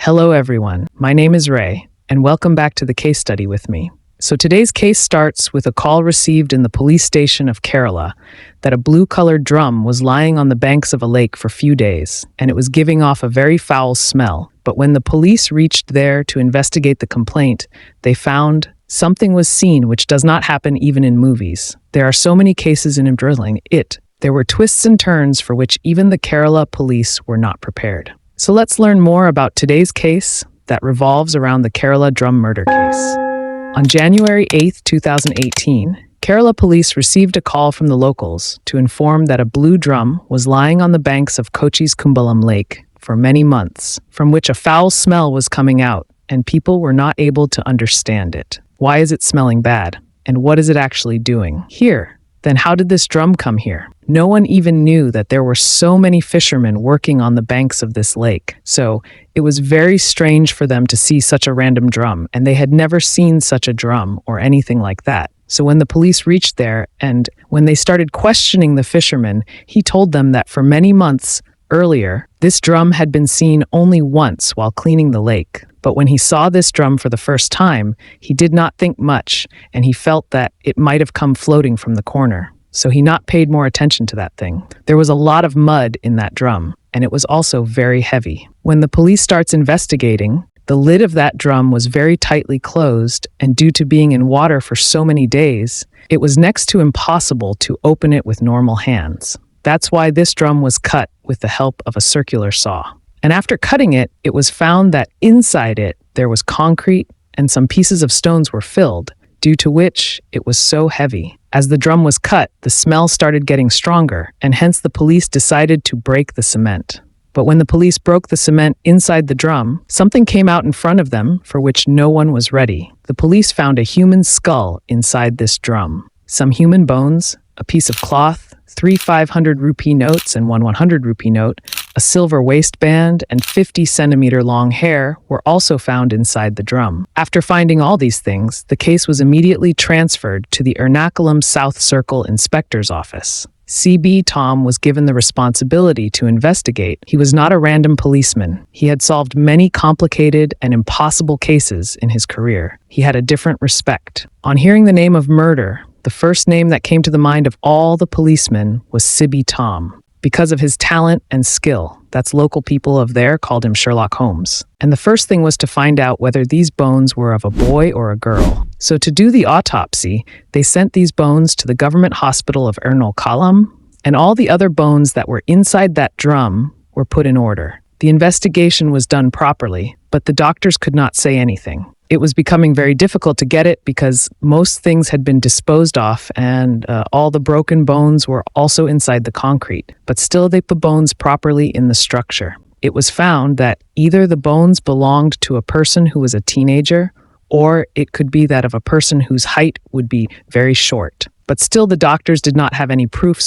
Hello, everyone. My name is Ray, and welcome back to the case study with me. So today's case starts with a call received in the police station of Kerala that a blue-colored drum was lying on the banks of a lake for a few days, and it was giving off a very foul smell. But when the police reached there to investigate the complaint, they found something was seen which does not happen even in movies. There are so many cases in drilling it. There were twists and turns for which even the Kerala police were not prepared. So let's learn more about today's case that revolves around the Kerala drum murder case. On January 8, 2018, Kerala police received a call from the locals to inform that a blue drum was lying on the banks of Kochi's Kumbalam Lake for many months, from which a foul smell was coming out, and people were not able to understand it. Why is it smelling bad? And what is it actually doing here? Then how did this drum come here? No one even knew that there were so many fishermen working on the banks of this lake. So it was very strange for them to see such a random drum, and they had never seen such a drum or anything like that. So when the police reached there and when they started questioning the fisherman, he told them that for many months earlier, this drum had been seen only once while cleaning the lake. But when he saw this drum for the first time, he did not think much, and he felt that it might have come floating from the corner. So he not paid more attention to that thing. There was a lot of mud in that drum, and it was also very heavy. When the police starts investigating, the lid of that drum was very tightly closed, and due to being in water for so many days, it was next to impossible to open it with normal hands. That's why this drum was cut with the help of a circular saw. And after cutting it, it was found that inside it, there was concrete and some pieces of stones were filled, due to which it was so heavy. As the drum was cut, the smell started getting stronger, and hence the police decided to break the cement. But when the police broke the cement inside the drum, something came out in front of them for which no one was ready. The police found a human skull inside this drum. Some human bones, a piece of cloth, 3 500 rupee notes and 1 100 rupee note, a silver waistband, and 50-centimeter long hair were also found inside the drum. After finding all these things, the case was immediately transferred to the Ernakulam South Circle Inspector's Office. CB Tom was given the responsibility to investigate. He was not a random policeman. He had solved many complicated and impossible cases in his career. He had a different respect. On hearing the name of murder, the first name that came to the mind of all the policemen was CB Tom. Because of his talent and skill, that's local people of there called him Sherlock Holmes. And the first thing was to find out whether these bones were of a boy or a girl. So to do the autopsy, they sent these bones to the government hospital of Ernakulam, and all the other bones that were inside that drum were put in order. The investigation was done properly, but the doctors could not say anything. It was becoming very difficult to get it because most things had been disposed of and all the broken bones were also inside the concrete. But still they put bones properly in the structure. It was found that either the bones belonged to a person who was a teenager or it could be that of a person whose height would be very short. But still the doctors did not have any proof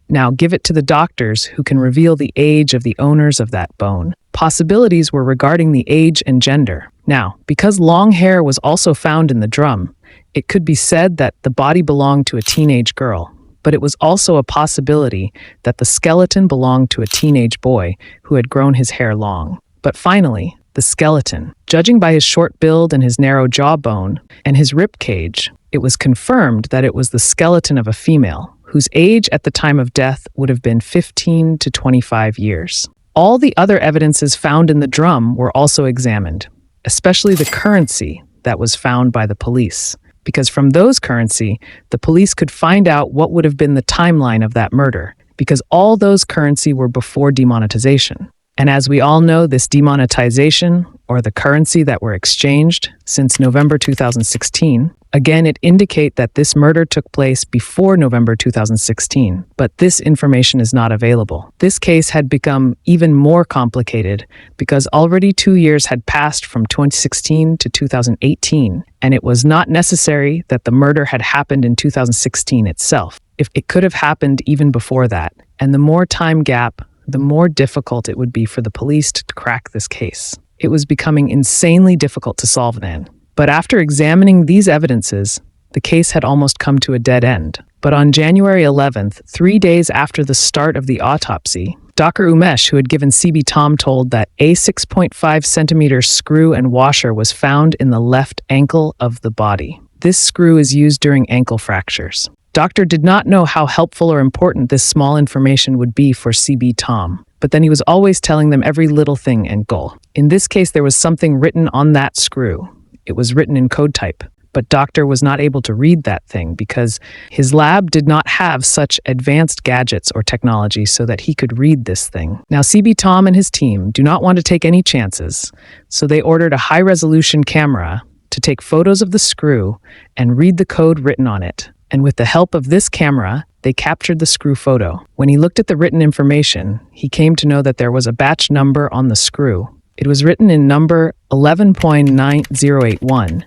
now give it to the doctors who can reveal the age of the owners of that bone. Possibilities were regarding the age and gender. Now, because long hair was also found in the drum, it could be said that the body belonged to a teenage girl, but it was also a possibility that the skeleton belonged to a teenage boy who had grown his hair long. But finally, the skeleton, judging by his short build and his narrow jawbone and his rib cage, it was confirmed that it was the skeleton of a female, whose age at the time of death would have been 15 to 25 years. All the other evidences found in the drum were also examined, especially the currency that was found by the police, because from those currency, the police could find out what would have been the timeline of that murder, because all those currency were before demonetization. And as we all know, this demonetization, or the currency that were exchanged since November 2016, again, it indicate that this murder took place before November 2016, but this information is not available. This case had become even more complicated because already 2 years had passed from 2016 to 2018, and it was not necessary that the murder had happened in 2016 itself. If it could have happened even before that, and the more time gap, the more difficult it would be for the police to crack this case. It was becoming insanely difficult to solve then. But after examining these evidences, the case had almost come to a dead end. But on January 11th, 3 days after the start of the autopsy, Dr. Umesh, who had given CB Tom, told that a 6.5 centimeter screw and washer was found in the left ankle of the body. This screw is used during ankle fractures. Doctor did not know how helpful or important this small information would be for CB Tom, but then he was always telling them every little thing and goal. In this case, there was something written on that screw. It was written in code type, but Doctor was not able to read that thing because his lab did not have such advanced gadgets or technology so that he could read this thing. Now, CB Tom and his team do not want to take any chances, so they ordered a high-resolution camera to take photos of the screw and read the code written on it. And with the help of this camera, they captured the screw photo. When he looked at the written information, he came to know that there was a batch number on the screw. It was written in number 11.9081,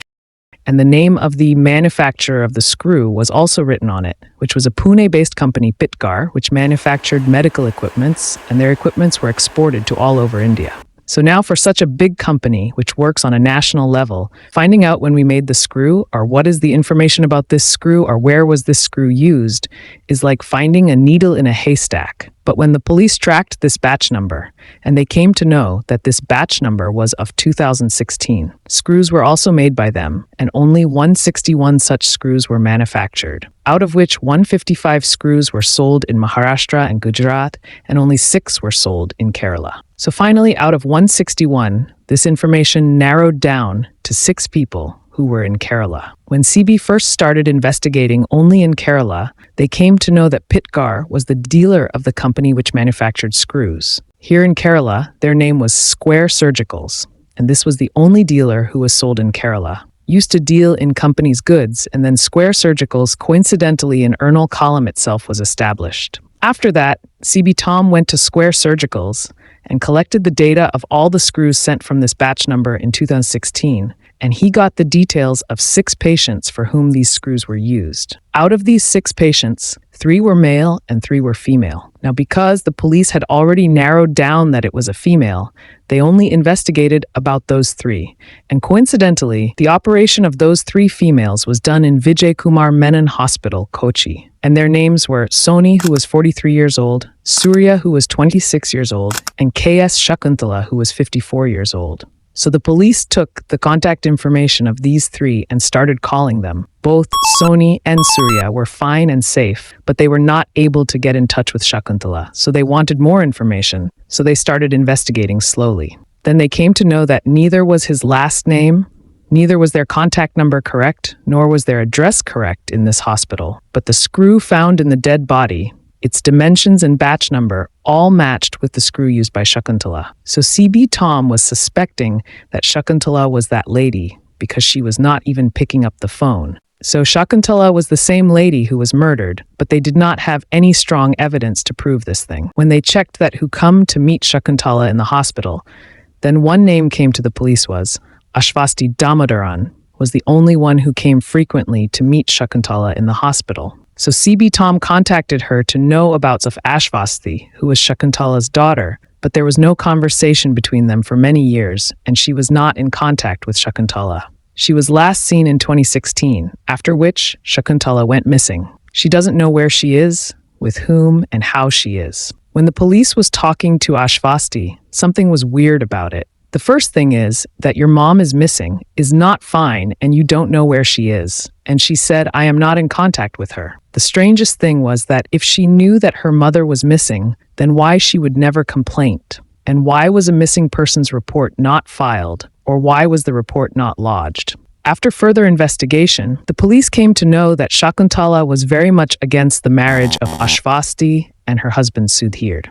and the name of the manufacturer of the screw was also written on it, which was a Pune-based company, Pitgar, which manufactured medical equipments, and their equipments were exported to all over India. So now for such a big company, which works on a national level, finding out when we made the screw, or what is the information about this screw, or where was this screw used, is like finding a needle in a haystack. But when the police tracked this batch number, and they came to know that this batch number was of 2016, screws were also made by them, and only 161 such screws were manufactured, out of which 155 screws were sold in Maharashtra and Gujarat, and only 6 were sold in Kerala. So finally, out of 161, this information narrowed down to 6 people who were in Kerala. When CB first started investigating only in Kerala, they came to know that Pitgar was the dealer of the company which manufactured screws. Here in Kerala, their name was Square Surgicals, and this was the only dealer who was sold in Kerala. Used to deal in companies' goods, and then Square Surgicals, coincidentally in Ernakulam itself, was established. After that, CB Tom went to Square Surgicals and collected the data of all the screws sent from this batch number in 2016, and he got the details of 6 patients for whom these screws were used. Out of these 6 patients, 3 were male and 3 were female. Now, because the police had already narrowed down that it was a female, they only investigated about those 3. And coincidentally, the operation of those 3 females was done in Vijay Kumar Menon Hospital, Kochi. And their names were Soni, who was 43 years old, Surya, who was 26 years old, and KS Shakuntala, who was 54 years old. So the police took the contact information of these 3 and started calling them. Both Soni and Surya were fine and safe, but they were not able to get in touch with Shakuntala, so they wanted more information, so they started investigating slowly. Then they came to know that neither was his last name, neither was their contact number correct, nor was their address correct in this hospital, but the screw found in the dead body, its dimensions and batch number all matched with the screw used by Shakuntala. So CB Tom was suspecting that Shakuntala was that lady because she was not even picking up the phone. So Shakuntala was the same lady who was murdered, but they did not have any strong evidence to prove this thing. When they checked that who come to meet Shakuntala in the hospital, then one name came to the police was Ashvasti Damodaran, was the only one who came frequently to meet Shakuntala in the hospital. So CB Tom contacted her to know about Ashvasti, who was Shakuntala's daughter, but there was no conversation between them for many years, and she was not in contact with Shakuntala. She was last seen in 2016, after which Shakuntala went missing. She doesn't know where she is, with whom, and how she is. When the police was talking to Ashvasti, something was weird about it. The first thing is that your mom is missing, is not fine, and you don't know where she is. And she said, I am not in contact with her. The strangest thing was that if she knew that her mother was missing, then why she would never complain? And why was a missing persons report not filed, or why was the report not lodged? After further investigation, the police came to know that Shakuntala was very much against the marriage of Ashvasti and her husband Sudhir.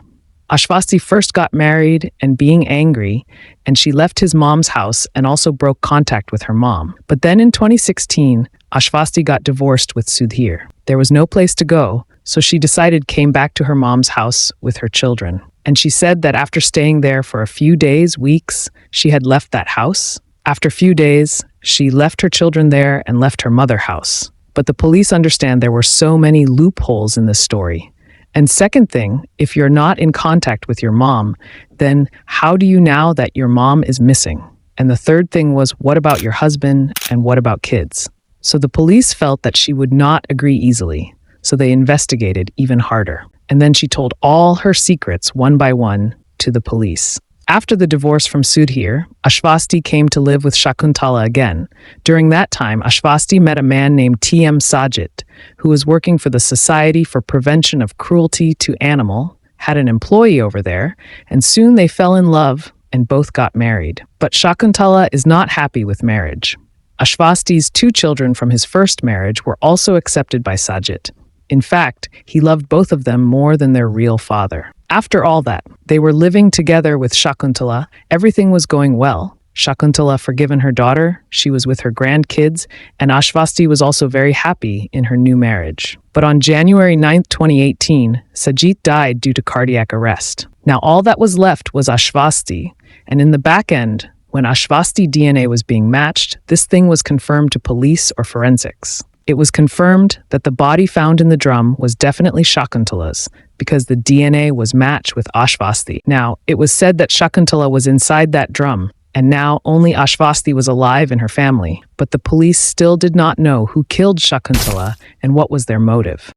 Ashvasti first got married and being angry, and she left his mom's house and also broke contact with her mom. But then in 2016, Ashvasti got divorced with Sudhir. There was no place to go, so she came back to her mom's house with her children. And she said that after staying there for a few days, weeks, she had left that house. After a few days, she left her children there and left her mother's house. But the police understand there were so many loopholes in this story. And second thing, if you're not in contact with your mom, then how do you know that your mom is missing? And the third thing was, what about your husband and what about kids? So the police felt that she would not agree easily. so they investigated even harder. And then she told all her secrets one by one to the police. After the divorce from Sudhir, Ashvasti came to live with Shakuntala again. During that time, Ashvasti met a man named T.M. Sajit, who was working for the Society for Prevention of Cruelty to Animal, had an employee over there, and soon they fell in love and both got married. But Shakuntala is not happy with marriage. Ashvasti's 2 children from his first marriage were also accepted by Sajit. In fact, he loved both of them more than their real father. After all that, they were living together with Shakuntala. Everything was going well. Shakuntala forgiven her daughter, she was with her grandkids, and Ashvasti was also very happy in her new marriage. But on January 9, 2018, Sajit died due to cardiac arrest. Now all that was left was Ashvasti, and in the back end, when Ashvasti DNA was being matched, this thing was confirmed to police or forensics. It was confirmed that the body found in the drum was definitely Shakuntala's because the DNA was matched with Ashvasti. Now, it was said that Shakuntala was inside that drum, and now only Ashvasti was alive in her family, but the police still did not know who killed Shakuntala and what was their motive.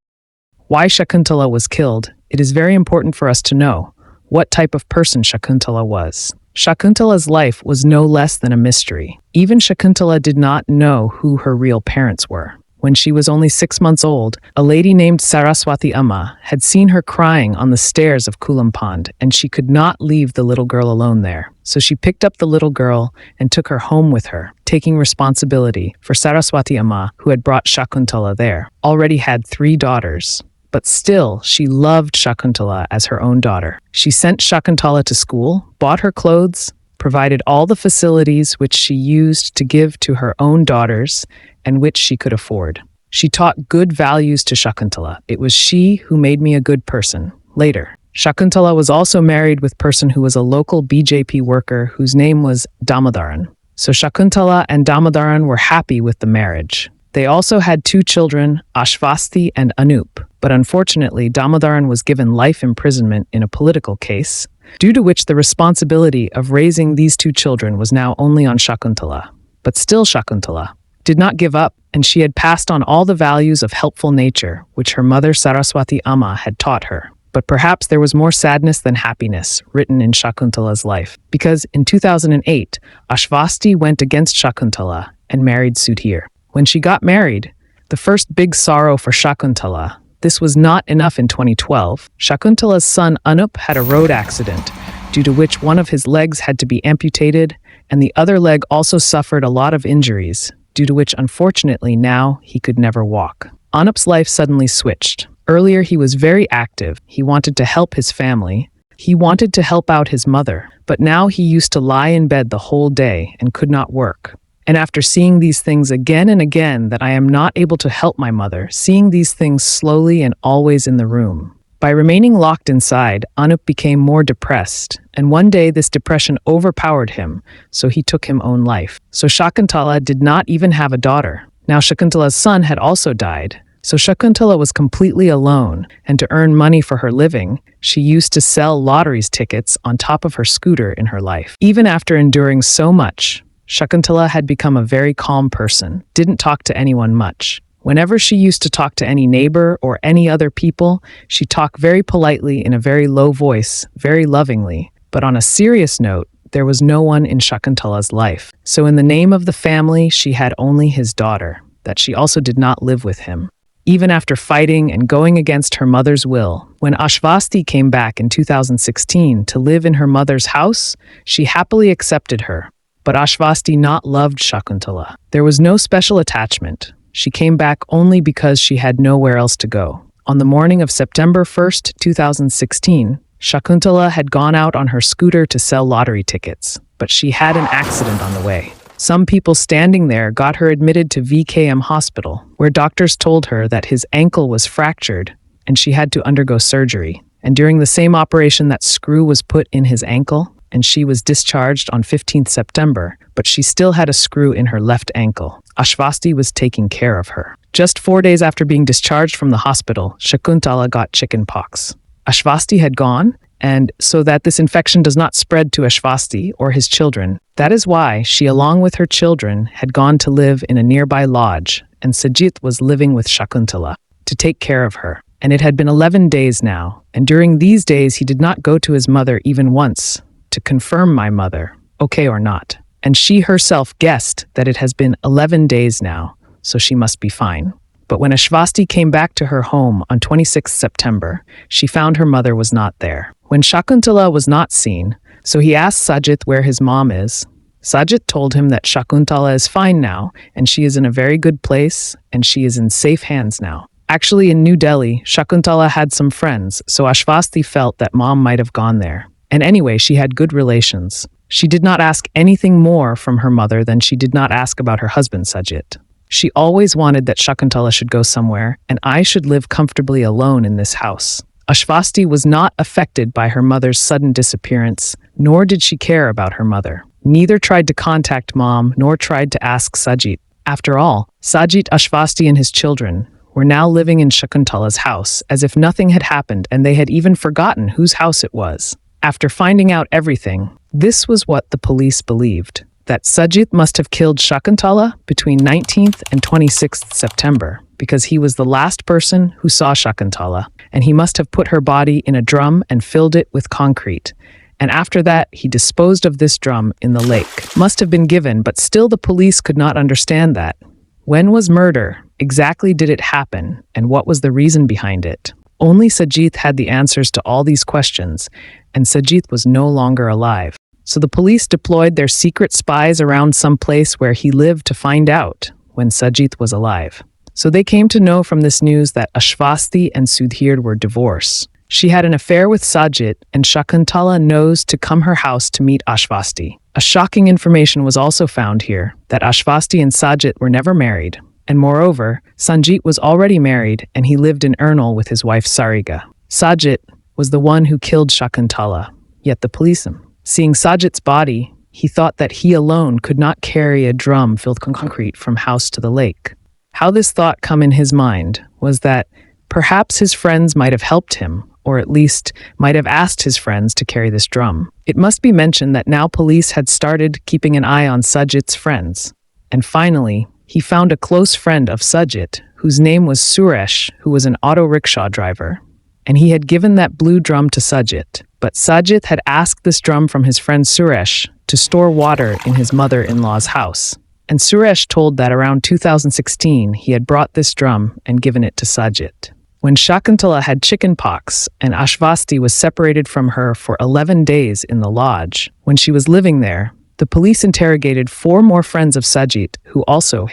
Why Shakuntala was killed, it is very important for us to know what type of person Shakuntala was. Shakuntala's life was no less than a mystery. Even Shakuntala did not know who her real parents were. When she was only 6 months old, a lady named Saraswati Amma had seen her crying on the stairs of Kulampond, and she could not leave the little girl alone there. So she picked up the little girl and took her home with her, taking responsibility for Saraswati Amma, who had brought Shakuntala there. Already had 3 daughters. But still, she loved Shakuntala as her own daughter. She sent Shakuntala to school, bought her clothes, provided all the facilities which she used to give to her own daughters and which she could afford. She taught good values to Shakuntala. It was she who made me a good person. Later, Shakuntala was also married with a person who was a local BJP worker whose name was Damodaran. So Shakuntala and Damodaran were happy with the marriage. They also had 2 children, Ashvasti and Anup, but unfortunately Damodaran was given life imprisonment in a political case, due to which the responsibility of raising these 2 children was now only on Shakuntala. But still Shakuntala did not give up, and she had passed on all the values of helpful nature which her mother Saraswati Amma had taught her. But perhaps there was more sadness than happiness written in Shakuntala's life, because in 2008, Ashvasti went against Shakuntala and married Sudhir. When she got married, the first big sorrow for Shakuntala, this was not enough in 2012, Shakuntala's son Anup had a road accident, due to which one of his legs had to be amputated, and the other leg also suffered a lot of injuries, due to which unfortunately now he could never walk. Anup's life suddenly switched. Earlier he was very active, he wanted to help his family, he wanted to help out his mother, but now he used to lie in bed the whole day and could not work. And after seeing these things again and again, that I am not able to help my mother, seeing these things slowly and always in the room. By remaining locked inside, Anup became more depressed, and one day this depression overpowered him, so he took his own life. So Shakuntala did not even have a daughter. Now Shakuntala's son had also died, so Shakuntala was completely alone, and to earn money for her living, she used to sell lotteries tickets on top of her scooter in her life. Even after enduring so much, Shakuntala had become a very calm person, didn't talk to anyone much. Whenever she used to talk to any neighbor or any other people, she talked very politely in a very low voice, very lovingly. But on a serious note, there was no one in Shakuntala's life. So in the name of the family, she had only his daughter, that she also did not live with him. Even after fighting and going against her mother's will, when Ashvasti came back in 2016 to live in her mother's house, she happily accepted her. But Ashvasti not loved Shakuntala. There was no special attachment. She came back only because she had nowhere else to go. On the morning of September 1st, 2016, Shakuntala had gone out on her scooter to sell lottery tickets, but she had an accident on the way. Some people standing there got her admitted to VKM hospital, where doctors told her that his ankle was fractured and she had to undergo surgery. And during the same operation, that screw was put in his ankle, and she was discharged on 15th September, but she still had a screw in her left ankle. Ashvasti was taking care of her. Just 4 days after being discharged from the hospital, Shakuntala got chicken pox. Ashvasti had gone, and so that this infection does not spread to Ashvasti or his children, that is why she, along with her children, had gone to live in a nearby lodge, and Sajit was living with Shakuntala. to take care of her. And it had been 11 days now, and during these days he did not go to his mother even once to confirm my mother, okay or not. And she herself guessed that it has been 11 days now, so she must be fine. But when Ashvasti came back to her home on 26 September, she found her mother was not there. When Shakuntala was not seen, so he asked Sajit where his mom is. Sajit told him that Shakuntala is fine now, and she is in a very good place, and she is in safe hands now. Actually, in New Delhi, Shakuntala had some friends, so Ashvasti felt that mom might have gone there. And anyway, she had good relations. She did not ask anything more from her mother than she did not ask about her husband, Sajit. She always wanted that Shakuntala should go somewhere, and I should live comfortably alone in this house. Ashvasti was not affected by her mother's sudden disappearance, nor did she care about her mother. Neither tried to contact mom, nor tried to ask Sajit. After all, Sajit, Ashvasti, and his children were now living in Shakuntala's house as if nothing had happened, and they had even forgotten whose house it was. After finding out everything, this was what the police believed, that Sajit must have killed Shakuntala between 19th and 26th September, because he was the last person who saw Shakuntala, and he must have put her body in a drum and filled it with concrete. And after that, he disposed of this drum in the lake. Must have been given, but still the police could not understand that. When was murder? Exactly did it happen? And what was the reason behind it? Only Sajit had the answers to all these questions, and Sajit was no longer alive. So the police deployed their secret spies around some place where he lived to find out when Sajit was alive. So they came to know from this news that Ashvasti and Sudhir were divorced. She had an affair with Sajit, and Shakuntala knows to come her house to meet Ashvasti. A shocking information was also found here, that Ashvasti and Sajit were never married. And moreover, Sanjit was already married, and he lived in Ernal with his wife Sariga. Sajit was the one who killed Shakuntala, yet the police, seeing Sajit's body, he thought that he alone could not carry a drum filled with concrete from house to the lake. How this thought come in his mind was that perhaps his friends might have helped him, or at least might have asked his friends to carry this drum. It must be mentioned that now police had started keeping an eye on Sajit's friends. And finally, he found a close friend of Sajit, whose name was Suresh, who was an auto rickshaw driver. And he had given that blue drum to Sajit. But Sajit had asked this drum from his friend Suresh to store water in his mother-in-law's house. And Suresh told that around 2016, he had brought this drum and given it to Sajit. When Shakuntala had chicken pox and Ashvasti was separated from her for 11 days in the lodge, when she was living there, the police interrogated 4 more friends of Sajit who also,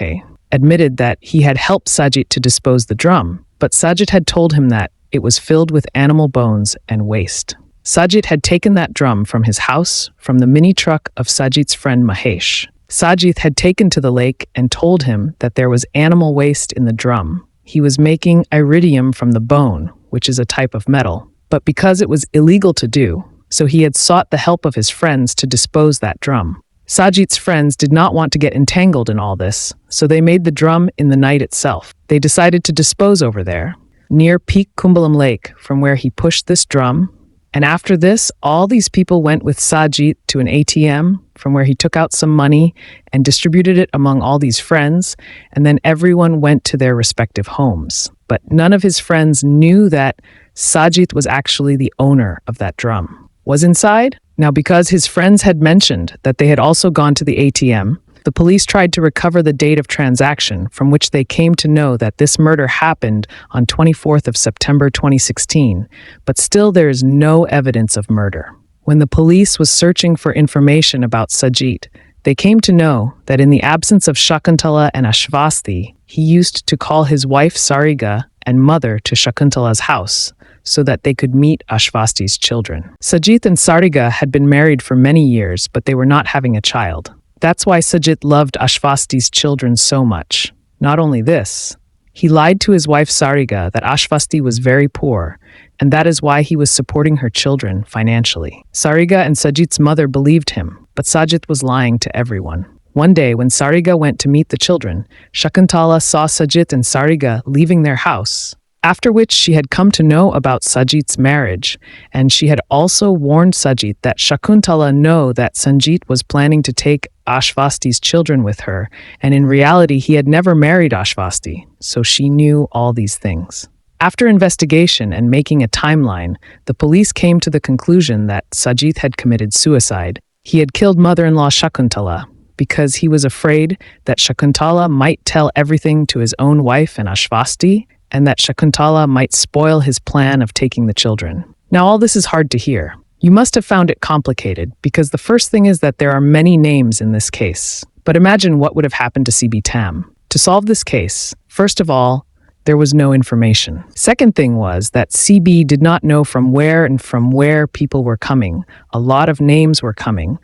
admitted that he had helped Sajit to dispose the drum, but Sajit had told him that it was filled with animal bones and waste. Sajit had taken that drum from his house, from the mini truck of Sajit's friend Mahesh. Sajit had taken to the lake and told him that there was animal waste in the drum. He was making iridium from the bone, which is a type of metal, but because it was illegal to do, so he had sought the help of his friends to dispose that drum. Sajit's friends did not want to get entangled in all this, so they made the drum in the night itself. They decided to dispose over there, near Peak Kumbalam Lake, from where he pushed this drum. And after this, all these people went with Sajit to an ATM, from where he took out some money and distributed it among all these friends, and then everyone went to their respective homes. But none of his friends knew that Sajit was actually the owner of that drum. Was inside? Now, because his friends had mentioned that they had also gone to the ATM, the police tried to recover the date of transaction from which they came to know that this murder happened on 24th of September 2016, but still there is no evidence of murder. When the police was searching for information about Sajit, they came to know that in the absence of Shakuntala and Ashvasti, he used to call his wife Sariga and mother to Shakuntala's house so that they could meet Ashvasti's children. Sajit and Sariga had been married for many years, but they were not having a child. That's why Sajit loved Ashvasti's children so much. Not only this, he lied to his wife Sariga that Ashvasti was very poor, and that is why he was supporting her children financially. Sariga and Sajit's mother believed him, but Sajit was lying to everyone. One day, when Sariga went to meet the children, Shakuntala saw Sajit and Sariga leaving their house, after which she had come to know about Sajit's marriage, and she had also warned Sajit that Shakuntala know that Sanjit was planning to take Ashvasti's children with her, and in reality, he had never married Ashvasti, so she knew all these things. After investigation and making a timeline, the police came to the conclusion that Sajith had committed suicide. He had killed mother-in-law Shakuntala because he was afraid that Shakuntala might tell everything to his own wife and Ashvasti, and that Shakuntala might spoil his plan of taking the children. Now, all this is hard to hear. You must have found it complicated, because the first thing is that there are many names in this case. But imagine what would have happened to CB Tam. To solve this case, first of all, there was no information. Second thing was that CB did not know from where people were coming. A lot of names were coming.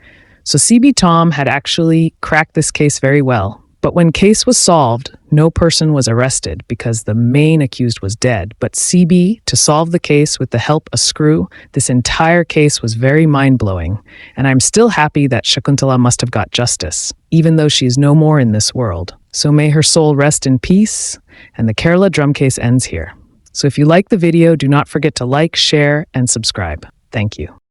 So CB Tom had actually cracked this case very well. But when case was solved, no person was arrested because the main accused was dead. But CB, to solve the case with the help of Screw, this entire case was very mind-blowing. And I'm still happy that Shakuntala must have got justice, even though she is no more in this world. So may her soul rest in peace, and the Kerala drum case ends here. So if you like the video, do not forget to like, share, and subscribe. Thank you.